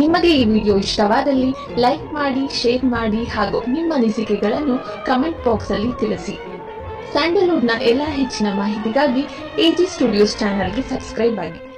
ನಿಮಗೆ ಈ ವಿಡಿಯೋ ಇಷ್ಟವಾದಲ್ಲಿ ಲೈಕ್ ಮಾಡಿ, ಶೇರ್ ಮಾಡಿ ಹಾಗೂ ನಿಮ್ಮ ಅನಿಸಿಕೆಗಳನ್ನು ಕಮೆಂಟ್ ಬಾಕ್ಸ್ ಅಲ್ಲಿ ತಿಳಿಸಿ. ಸ್ಯಾಂಡಲ್ವುಡ್ನ ಎಲ್ಲ ಹೆಚ್ಚಿನ ಮಾಹಿತಿಗಾಗಿ ಎಜಿ ಸ್ಟುಡಿಯೋಸ್ ಚಾನೆಲ್ಗೆ ಸಬ್ಸ್ಕ್ರೈಬ್ ಆಗಿ.